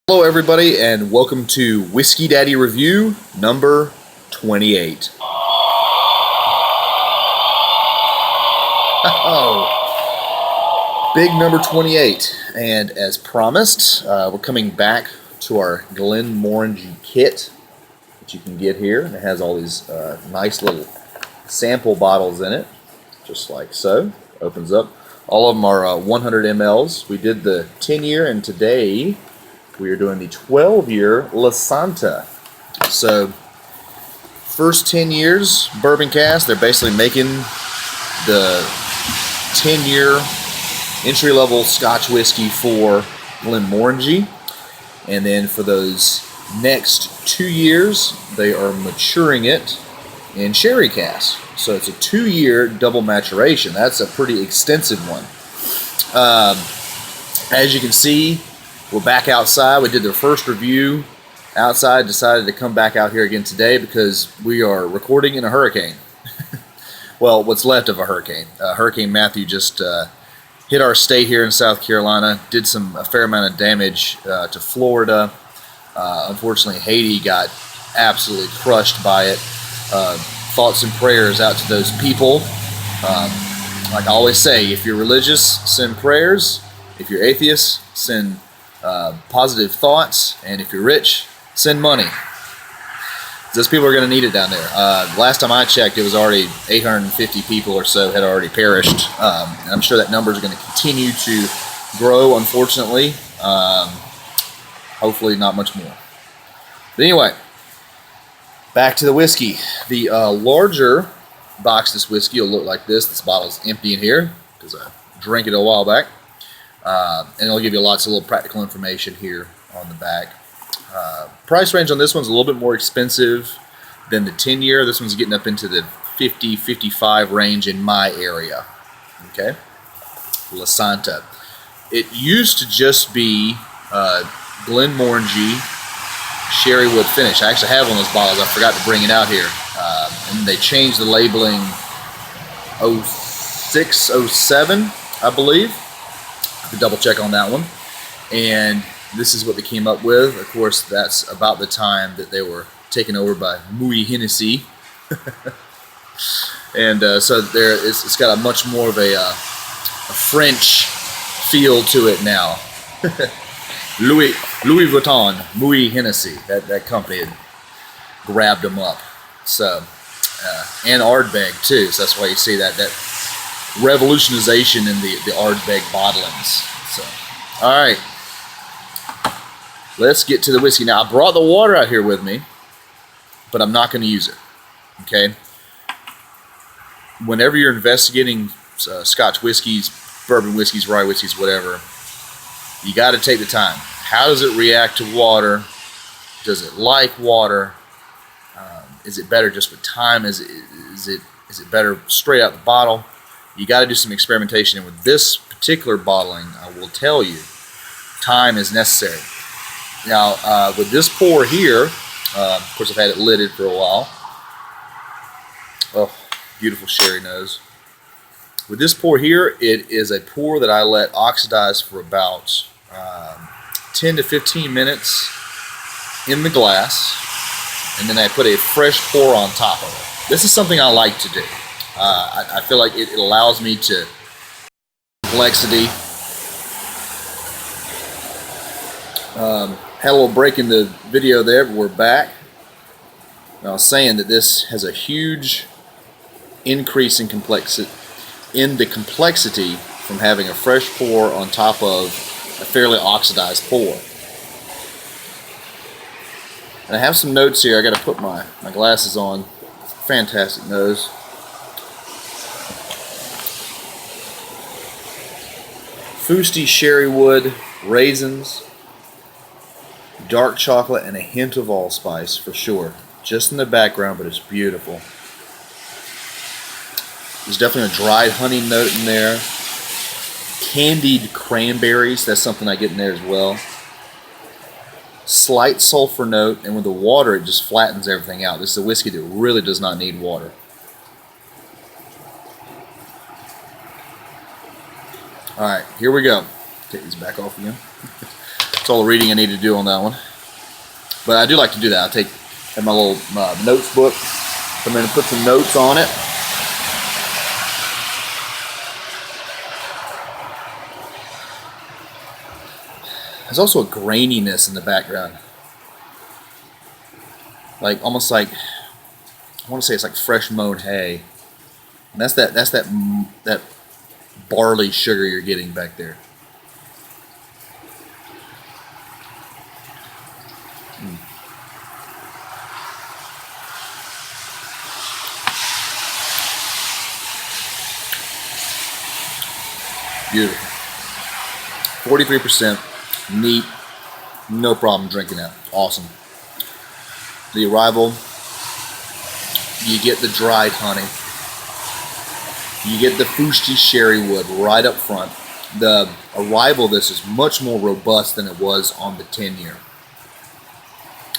Hello everybody and welcome to Whiskey Daddy Review number 28. Oh, big number 28. And as promised, we're coming back to our Glenmorangie kit that you can get here. And it has all these nice little sample bottles in it, just like so. Opens up. All of them are 100 mLs. We did the 10-year and today we are doing the 12-year Lasanta. So, first 10 years bourbon cask, they're basically making the 10-year entry-level Scotch whiskey for Glenmorangie. And then for those next 2 years, they are maturing it in sherry cask. So it's a 2-year double maturation. That's a pretty extensive one. As you can see, we're back outside. We did the first review outside, decided to come back out here again today because we are recording in a hurricane. Well, what's left of a hurricane. Hurricane Matthew just hit our state here in South Carolina, did a fair amount of damage to Florida. Unfortunately, Haiti got absolutely crushed by it. Thoughts and prayers out to those people. Like I always say, if you're religious, send prayers. If you're atheist, send positive thoughts, and if you're rich, send money. Those people are going to need it down there. Last time I checked, it was already 850 people or so had already perished. And I'm sure that number is going to continue to grow, unfortunately. Hopefully not much more. But anyway, back to the whiskey. The larger box of this whiskey will look like this. This bottle's empty in here because I drank it a while back. And it'll give you lots of little practical information here on the back. Price range on this one's a little bit more expensive than the 10-year. This one's getting up into the 50, 55 range in my area. Okay, Lasanta. It used to just be Glenmorangie sherry wood finish. I actually have one of those bottles. I forgot to bring it out here. And they changed the labeling 06, 07, I believe. To double check on that one, and this is what they came up with. Of course, that's about the time that they were taken over by Hennessy, and so it's got a much more of a French feel to it now. Louis Vuitton, Moet Hennessy, that company had grabbed them up. So and Ardbeg too. So that's why you see that revolutionization in the Ardbeg bottlings. So, all right, let's get to the whiskey. Now, I brought the water out here with me, but I'm not going to use it. Okay. Whenever you're investigating Scotch whiskeys, bourbon whiskeys, rye whiskeys, whatever, you got to take the time. How does it react to water? Does it like water? Is it better just with time? Is it better straight out the bottle? You got to do some experimentation, and with this particular bottling, I will tell you, time is necessary. Now, with this pour here, of course I've had it lidded for a while. Oh, beautiful sherry nose. With this pour here, it is a pour that I let oxidize for about 10 to 15 minutes in the glass, and then I put a fresh pour on top of it. This is something I like to do. I feel like it allows me to complexity. Had a little break in the video there, but we're back. And I was saying that this has a huge increase in complexity from having a fresh pour on top of a fairly oxidized pour. And I have some notes here. I got to put my glasses on. Fantastic nose. Fruity sherry wood, raisins, dark chocolate, and a hint of allspice for sure. Just in the background, but it's beautiful. There's definitely a dried honey note in there. Candied cranberries, that's something I get in there as well. Slight sulfur note, and with the water, it just flattens everything out. This is a whiskey that really does not need water. All right, here we go. Take these back off again. That's all the reading I need to do on that one. But I do like to do that. I have my little notes book. I'm going to put some notes on it. There's also a graininess in the background. Like, almost like, I want to say it's like fresh mown hay. And that's that barley sugar you're getting back there. Beautiful. 43%. Neat. No problem drinking that. Awesome. The arrival, you get the dried honey. You get the Fusti sherry wood right up front. The arrival of this is much more robust than it was on the 10-year.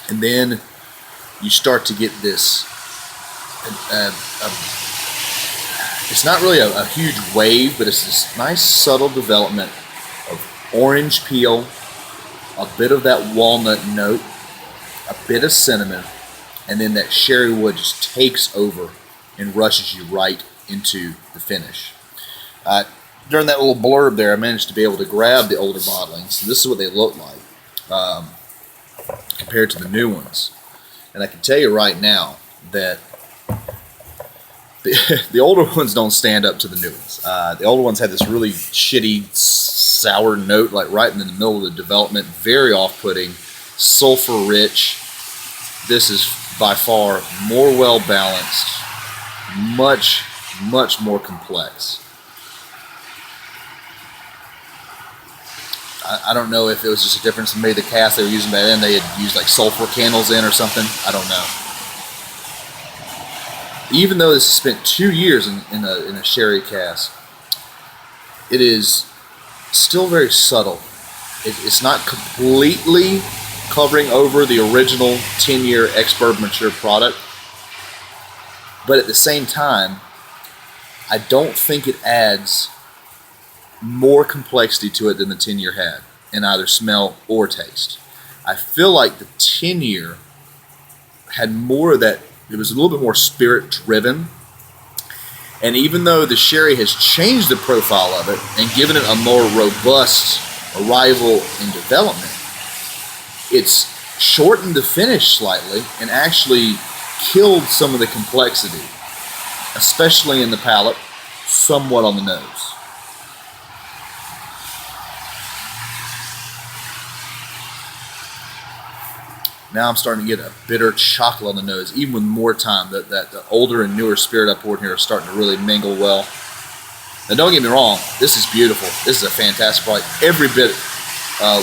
And then you start to get this, it's not really a huge wave, but it's this nice subtle development of orange peel, a bit of that walnut note, a bit of cinnamon, and then that sherry wood just takes over and rushes you right into the finish. During that little blurb there, I managed to be able to grab the older bottlings. So this is what they look like compared to the new ones. And I can tell you right now that the older ones don't stand up to the new ones. The older ones had this really shitty, sour note, like right in the middle of the development, very off-putting, sulfur-rich. This is by far more well-balanced, much more complex. I don't know if it was just a difference in maybe the cask they were using back then. They had used like sulfur candles in or something. I don't know. Even though this has spent 2 years in a sherry cask, it is still very subtle. It's not completely covering over the original 10-year ex-bourbon mature product, but at the same time, I don't think it adds more complexity to it than the 10-year had in either smell or taste. I feel like the 10-year had more of that. It was a little bit more spirit driven, and even though the sherry has changed the profile of it and given it a more robust arrival in development, it's shortened the finish slightly and actually killed some of the complexity, especially in the palate, somewhat on the nose. Now I'm starting to get a bitter chocolate on the nose, even with more time. That the older and newer spirit I poured here are starting to really mingle well. Now don't get me wrong, this is beautiful. This is a fantastic product. Every bit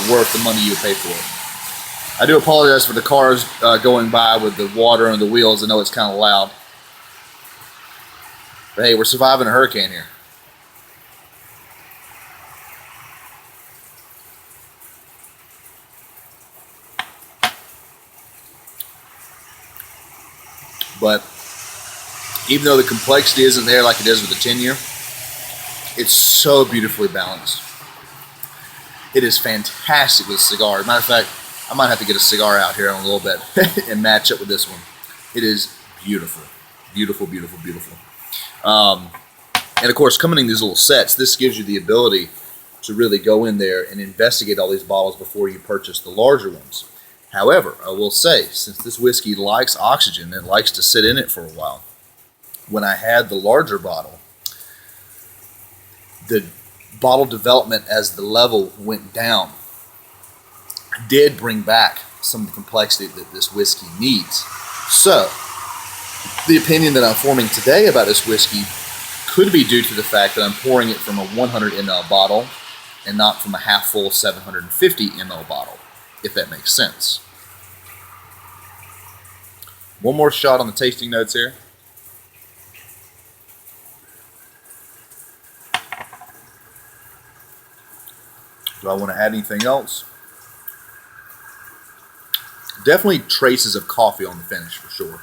worth the money you pay for it. I do apologize for the cars going by with the water on the wheels. I know it's kind of loud. But hey, we're surviving a hurricane here. But even though the complexity isn't there like it is with the 10-year, it's so beautifully balanced. It is fantastic with a cigar. Matter of fact, I might have to get a cigar out here in a little bit and match up with this one. It is beautiful. Beautiful, beautiful, beautiful. And of course, coming in these little sets, this gives you the ability to really go in there and investigate all these bottles before you purchase the larger ones. However, I will say, since this whiskey likes oxygen, it likes to sit in it for a while. When I had the larger bottle, the bottle development as the level went down did bring back some of the complexity that this whiskey needs. So, the opinion that I'm forming today about this whiskey could be due to the fact that I'm pouring it from a 100 ml bottle and not from a half full 750 ml bottle, if that makes sense. One more shot on the tasting notes here. Do I want to add anything else? Definitely traces of coffee on the finish for sure.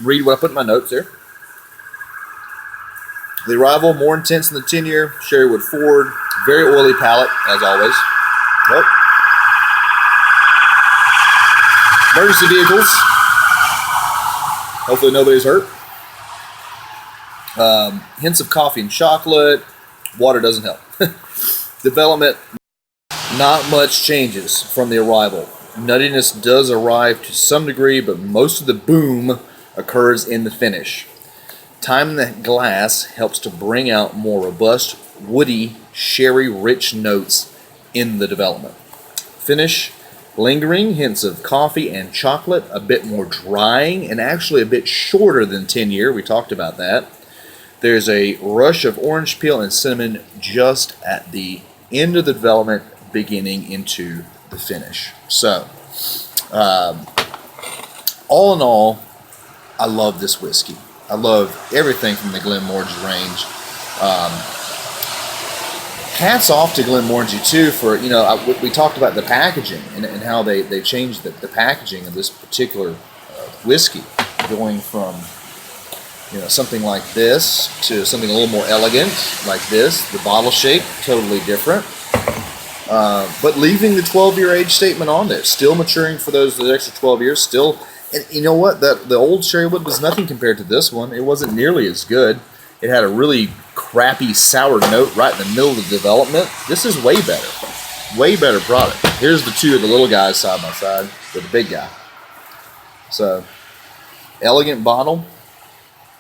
Read what I put in my notes here. The arrival, more intense than the 10-year. Sherry wood forward. Very oily palate, as always. Yep. emergency vehicles. Hopefully nobody's hurt. Hints of coffee and chocolate. Water doesn't help. Development, not much changes from the arrival. Nuttiness does arrive to some degree, but most of the boom occurs in the finish. Time in the glass helps to bring out more robust, woody, sherry-rich notes in the development. Finish, lingering, hints of coffee and chocolate, a bit more drying, and actually a bit shorter than 10-year. We talked about that. There's a rush of orange peel and cinnamon just at the end of the development, beginning into the finish. So, all in all, I love this whiskey. I love everything from the Glenmorangie range. Hats off to Glenmorangie too for, we talked about the packaging and how they changed the packaging of this particular whiskey, going from something like this to something a little more elegant like this. The bottle shape totally different, but leaving the 12-year age statement on there, still maturing for those extra 12 years. Still, and you know what? The old Sherrywood was nothing compared to this one. It wasn't nearly as good. It had a really crappy sour note right in the middle of the development. This is way better product. Here's the two of the little guys side by side with the big guy. So, elegant bottle.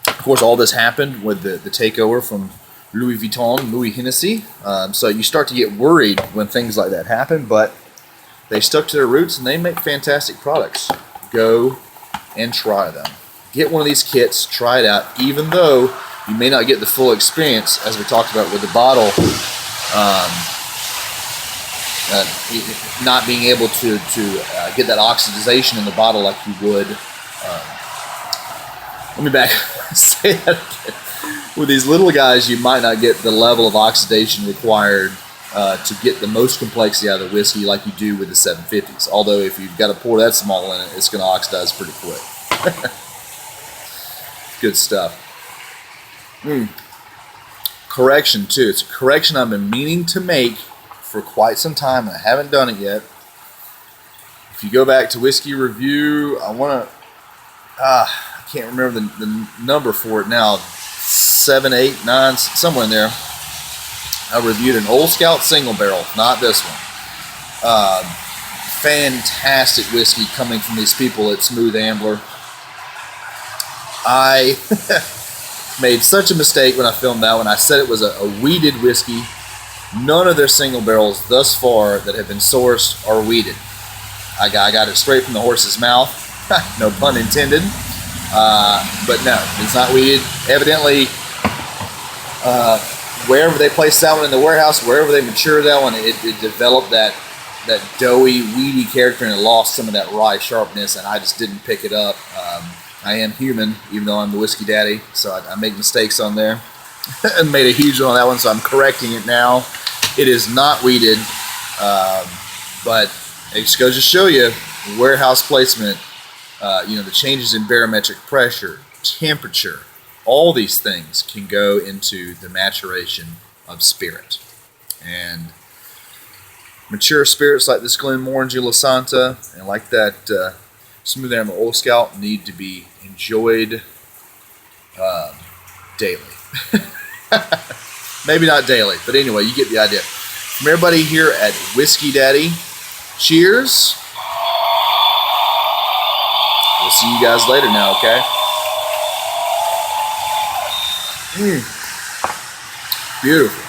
Of course, all this happened with the takeover from Louis Vuitton, Louis Hennessy. So you start to get worried when things like that happen, but they stuck to their roots and they make fantastic products. Go and try them. Get one of these kits, try it out, even though you may not get the full experience, as we talked about with the bottle, not being able to get that oxidization in the bottle like you would. Let me back say that again. With these little guys, you might not get the level of oxidation required to get the most complexity out of the whiskey like you do with the 750s. Although if you've got to pour that small in it, it's going to oxidize pretty quick. Good stuff. Correction too. It's a correction I've been meaning to make for quite some time and I haven't done it yet. If you go back to Whiskey Review, I can't remember the number for it now. 7, 8, 9, somewhere in there. I reviewed an Old Scout single barrel, not this one. Fantastic whiskey coming from these people at Smooth Ambler. I made such a mistake when I filmed that one. I said it was a wheated whiskey. None of their single barrels thus far that have been sourced are wheated. I got it straight from the horse's mouth. No pun intended. But no, it's not wheated. Evidently, wherever they placed that one in the warehouse, wherever they matured that one, it developed that doughy, weedy character and it lost some of that rye sharpness, and I just didn't pick it up. I am human, even though I'm the whiskey daddy, so I make mistakes on there. And made a huge one on that one, so I'm correcting it now. It is not wheated, but it just goes to show you warehouse placement. The changes in barometric pressure, temperature, all these things can go into the maturation of spirit. And mature spirits like this Glenmorangie Lasanta and like that Smooth Ambler Old Scout need to be enjoyed daily. Maybe not daily, but anyway, you get the idea. From everybody here at Whiskey Daddy, cheers. We'll see you guys later now, okay? Beautiful.